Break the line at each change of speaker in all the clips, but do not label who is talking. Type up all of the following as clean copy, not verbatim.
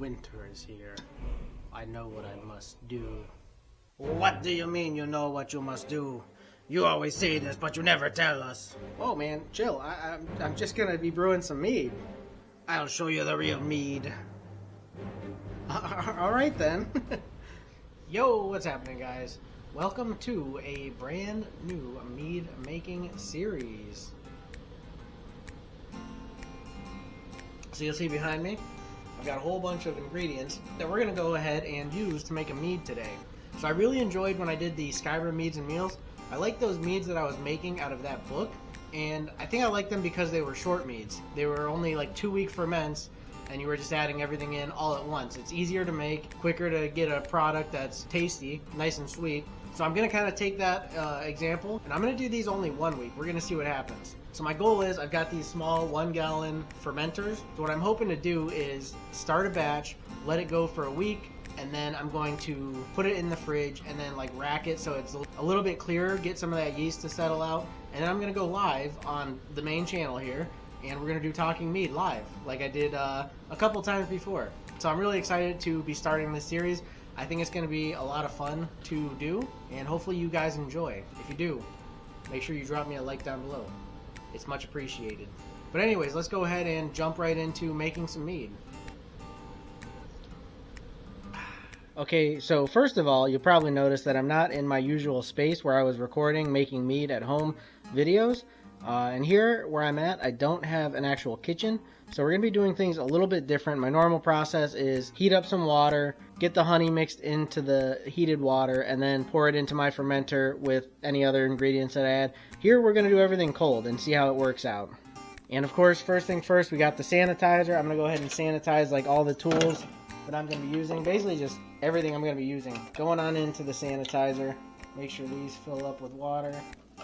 winter is here. I know what I must do. What do you mean you know what you must do? You always say this, but you never tell us. Oh man, chill. I'm just gonna be brewing some mead. I'll show you the real mead. Alright then. Yo, what's happening, guys? Welcome to a brand new mead making series. So you'll see behind me, I've got a whole bunch of ingredients that we're going to go ahead and use to make a mead today. So I really enjoyed when I did the Skyrim Meads and Meals. I liked those meads that I was making out of that book, and I think I liked them because they were short meads. They were only like 2-week ferments, and you were just adding everything in all at once. It's easier to make, quicker to get a product that's tasty, nice and sweet. So I'm going to kind of take that example, and I'm going to do these only 1 week. We're going to see what happens. So my goal is, I've got these small 1-gallon fermenters. So what I'm hoping to do is start a batch, let it go for a week, and then I'm going to put it in the fridge and then like rack it so it's a little bit clearer, get some of that yeast to settle out. And then I'm going to go live on the main channel here, and we're going to do Talking Mead live like I did a couple times before. So I'm really excited to be starting this series. I think it's going to be a lot of fun to do, and hopefully you guys enjoy. If you do, make sure you drop me a like down below. It's much appreciated. But anyways, let's go ahead and jump right into making some mead. Okay, so first of all, you'll probably notice that I'm not in my usual space where I was recording making mead at home videos. And here where I'm at, I don't have an actual kitchen. So we're going to be doing things a little bit different. My normal process is heat up some water, get the honey mixed into the heated water, and then pour it into my fermenter with any other ingredients that I add. Here we're going to do everything cold and see how it works out. And of course, first thing first, we got the sanitizer. I'm going to go ahead and sanitize like all the tools that I'm going to be using. Basically just everything I'm going to be using. Going on into the sanitizer. Make sure these fill up with water.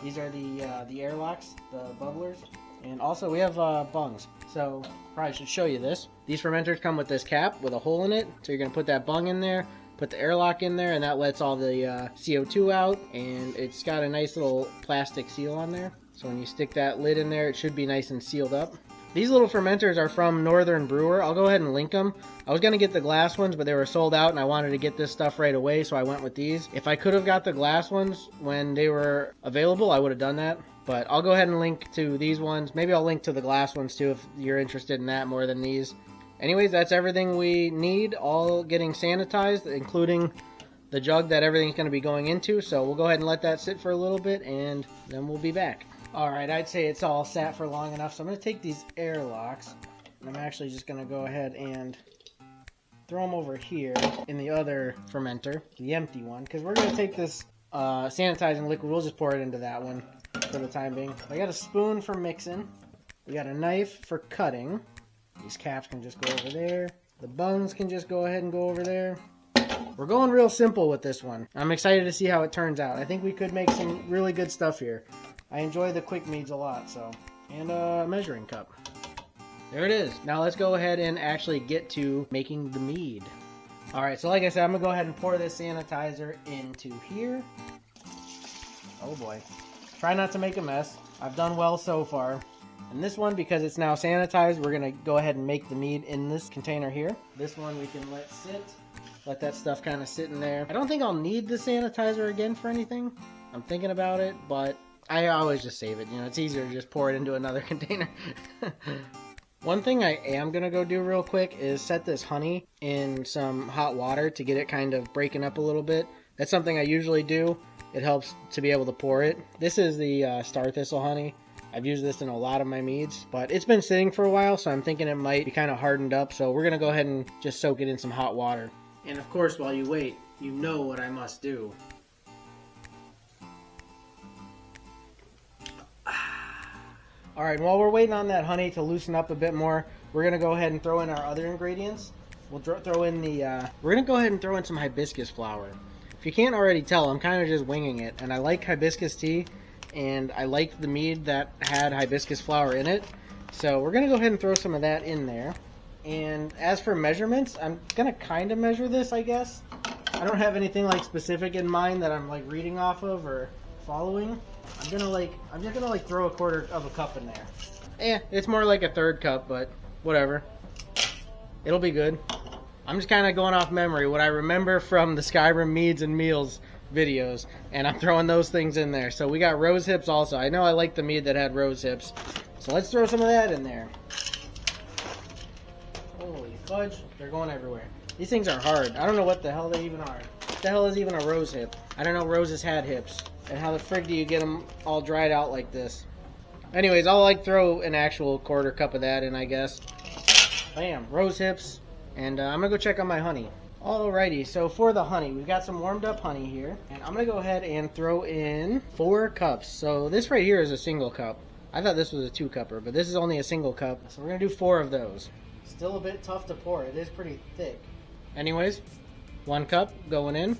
These are the airlocks, the bubblers. And also we have bungs. So probably should show you this. These fermenters come with this cap with a hole in it. So you're going to put that bung in there, put the airlock in there, and that lets all the CO2 out. And it's got a nice little plastic seal on there. So when you stick that lid in there, it should be nice and sealed up. These little fermenters are from Northern Brewer. I'll go ahead and link them. I was going to get the glass ones, but they were sold out, and I wanted to get this stuff right away, so I went with these. If I could have got the glass ones when they were available, I would have done that. But I'll go ahead and link to these ones. Maybe I'll link to the glass ones too if you're interested in that more than these. Anyways, that's everything we need, all getting sanitized, including the jug that everything's going to be going into. So we'll go ahead and let that sit for a little bit, and then we'll be back. Alright, I'd say it's all sat for long enough, so I'm going to take these airlocks, and I'm actually just going to go ahead and throw them over here in the other fermenter, the empty one, because we're going to take this sanitizing liquid, we'll just pour it into that one for the time being. I got a spoon for mixing, we got a knife for cutting, these caps can just go over there, the bungs can just go ahead and go over there. We're going real simple with this one. I'm excited to see how it turns out. I think we could make some really good stuff here. I enjoy the quick meads a lot, so. And a measuring cup. There it is. Now let's go ahead and actually get to making the mead. Alright, so like I said, I'm going to go ahead and pour this sanitizer into here. Oh boy. Try not to make a mess. I've done well so far. And this one, because it's now sanitized, we're going to go ahead and make the mead in this container here. This one we can let sit. Let that stuff kind of sit in there. I don't think I'll need the sanitizer again for anything. I'm thinking about it, but I always just save it. You know, it's easier to just pour it into another container. One thing I am going to go do real quick is set this honey in some hot water to get it kind of breaking up a little bit. That's something I usually do. It helps to be able to pour it. This is the star thistle honey. I've used this in a lot of my meads, but it's been sitting for a while, so I'm thinking it might be kind of hardened up. So we're going to go ahead and just soak it in some hot water. And of course, while you wait, you know what I must do. Alright, while we're waiting on that honey to loosen up a bit more, we're going to go ahead and throw in our other ingredients. We'll throw in we're going to go ahead and throw in some hibiscus flower. If you can't already tell, I'm kind of just winging it, and I like hibiscus tea, and I like the mead that had hibiscus flower in it. So we're going to go ahead and throw some of that in there. And as for measurements, I'm going to kind of measure this, I guess. I don't have anything like specific in mind that I'm like reading off of or following. I'm just gonna throw 1/4 of a cup in there. It's more like a 1/3 cup, but whatever. It'll be good. I'm just kind of going off memory, what I remember from the Skyrim Meads and Meals videos, and I'm throwing those things in there. So we got rose hips also. I know I like the mead that had rose hips, so let's throw some of that in there. Holy fudge, they're going everywhere. These things are hard. I don't know what the hell they even are. What the hell is even a rose hip? I don't know roses had hips. And how the frig do you get them all dried out like this? Anyways, I'll like throw an actual quarter cup of that in, I guess. Bam, rose hips. And I'm going to go check on my honey. Alrighty, so for the honey, we've got some warmed up honey here. And I'm going to go ahead and throw in 4 cups. So this right here is a single cup. I thought this was a 2-cupper, but this is only a single cup. So we're going to do 4 of those. Still a bit tough to pour. It is pretty thick. Anyways, 1 cup going in.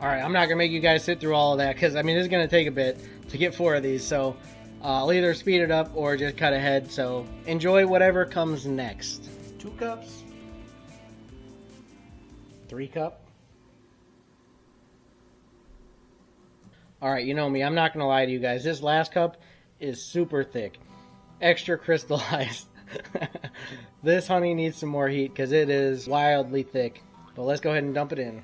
Alright, I'm not going to make you guys sit through all of that because, I mean, this is going to take a bit to get 4 of these. So I'll either speed it up or just cut ahead. So enjoy whatever comes next. 2 cups. 3 cup. Alright, you know me. I'm not going to lie to you guys. This last cup is super thick. Extra crystallized. This honey needs some more heat because it is wildly thick. But let's go ahead and dump it in.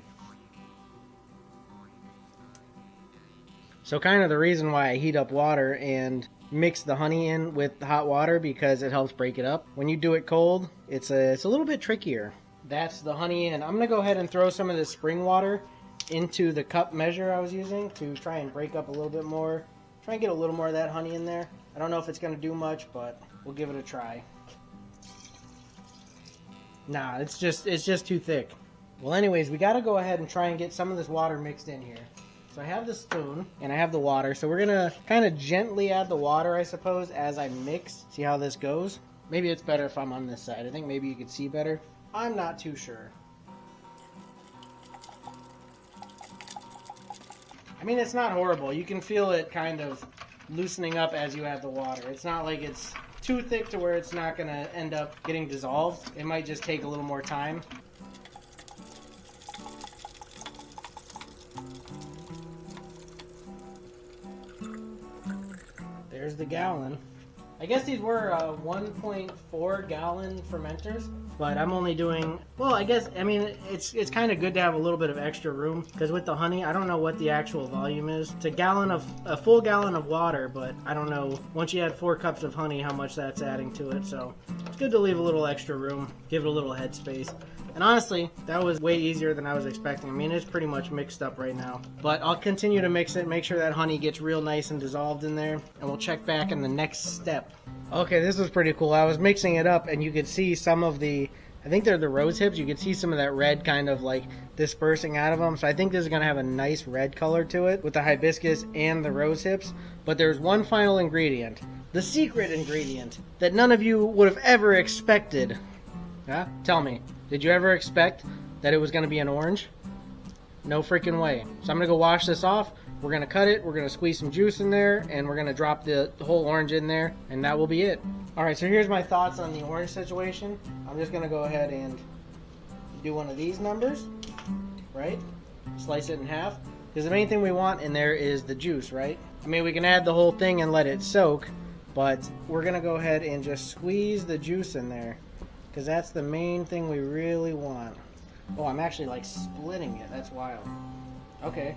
So kind of the reason why I heat up water and mix the honey in with the hot water, because it helps break it up. When you do it cold, it's a little bit trickier. That's the honey in. I'm going to go ahead and throw some of this spring water into the cup measure I was using to try and break up a little bit more. Try and get a little more of that honey in there. I don't know if it's going to do much, but we'll give it a try. Nah, it's just too thick. Well, anyways, we got to go ahead and try and get some of this water mixed in here. So I have the spoon and I have the water. So we're going to kind of gently add the water, I suppose, as I mix. See how this goes? Maybe it's better if I'm on this side. I think maybe you could see better. I'm not too sure. I mean, it's not horrible. You can feel it kind of loosening up as you add the water. It's not like it's too thick to where it's not going to end up getting dissolved. It might just take a little more time. There's the gallon. I guess these were 1.4 gallon fermenters, but I'm only doing, well, I mean, it's kind of good to have a little bit of extra room, because with the honey, I don't know what the actual volume is. It's a full gallon of water, but I don't know, once you add 4 cups of honey, how much that's adding to it, so it's good to leave a little extra room, give it a little headspace. And honestly, that was way easier than I was expecting. I mean, it's pretty much mixed up right now. But I'll continue to mix it, make sure that honey gets real nice and dissolved in there. And we'll check back in the next step. Okay, this was pretty cool. I was mixing it up and you could see some of the, I think they're the rose hips. You could see some of that red kind of like dispersing out of them. So I think this is going to have a nice red color to it with the hibiscus and the rose hips. But there's one final ingredient. The secret ingredient that none of you would have ever expected. Huh? Tell me. Did you ever expect that it was going to be an orange? No freaking way. So I'm going to go wash this off. We're going to cut it. We're going to squeeze some juice in there. And we're going to drop the whole orange in there. And that will be it. Alright, so here's my thoughts on the orange situation. I'm just going to go ahead and do one of these numbers. Right? Slice it in half. Because the main thing we want in there is the juice, right? I mean, we can add the whole thing and let it soak. But we're going to go ahead and just squeeze the juice in there. Because that's the main thing we really want. Oh, I'm actually like splitting it. That's wild. Okay.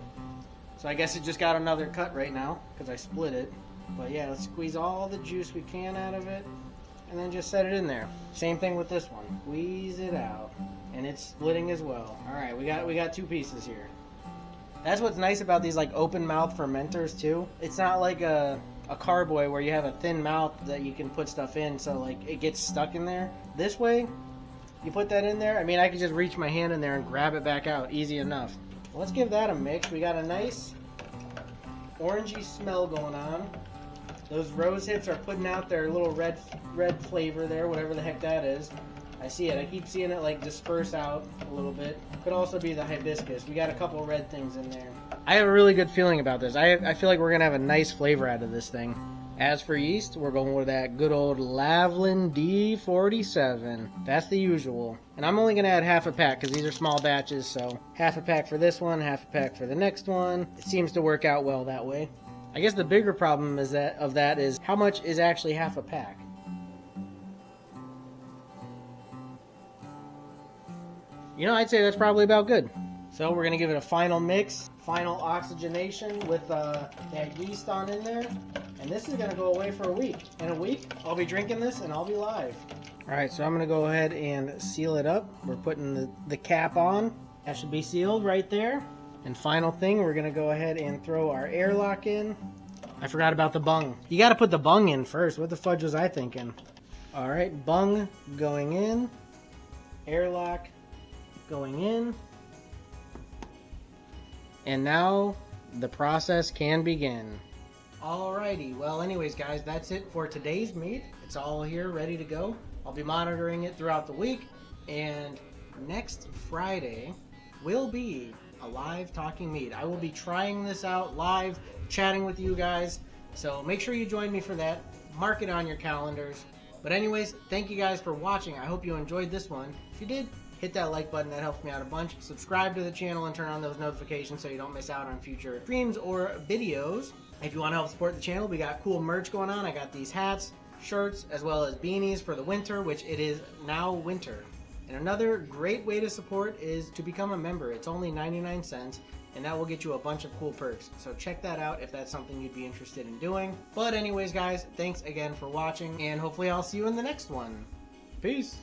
So I guess it just got another cut right now because I split it. But yeah, let's squeeze all the juice we can out of it and then just set it in there. Same thing with this one. Squeeze it out. And it's splitting as well. Alright, we got 2 pieces here. That's what's nice about these like open mouth fermenters too. It's not like a carboy where you have a thin mouth that you can put stuff in so like it gets stuck in there. This way, you put that in there, I mean I can just reach my hand in there and grab it back out, easy enough. Let's give that a mix. We got a nice orangey smell going on. Those rose hips are putting out their little red flavor there, whatever the heck that is. I see it. I keep seeing it like disperse out a little bit. Could also be the hibiscus. We got a couple red things in there. I have a really good feeling about this. I feel like we're going to have a nice flavor out of this thing. As for yeast, we're going with that good old Lavlin D47. That's the usual. And I'm only going to add half a pack because these are small batches. So half a pack for this one, half a pack for the next one. It seems to work out well that way. I guess the bigger problem is that how much is actually half a pack? You know, I'd say that's probably about good. So we're gonna give it a final mix, final oxygenation with that yeast on in there. And this is gonna go away for a week. In a week, I'll be drinking this and I'll be live. All right, so I'm gonna go ahead and seal it up. We're putting the cap on. That should be sealed right there. And final thing, we're gonna go ahead and throw our airlock in. I forgot about the bung. You gotta put the bung in first. What the fudge was I thinking? All right, bung going in. Airlock going in. And now the process can begin. Alrighty, well anyways guys, that's it for today's mead. It's all here ready to go. I'll be monitoring it throughout the week, and next Friday will be a live Talking Mead. I will be trying this out live, chatting with you guys, so make sure you join me for that. Mark it on your calendars. But anyways, thank you guys for watching. I hope you enjoyed this one. If you did, hit that like button, that helps me out a bunch. Subscribe to the channel and turn on those notifications so you don't miss out on future streams or videos. If you want to help support the channel, we got cool merch going on. I got these hats, shirts, as well as beanies for the winter, which it is now winter. And another great way to support is to become a member. It's only 99 cents, and that will get you a bunch of cool perks. So check that out if that's something you'd be interested in doing. But anyways, guys, thanks again for watching, and hopefully I'll see you in the next one. Peace!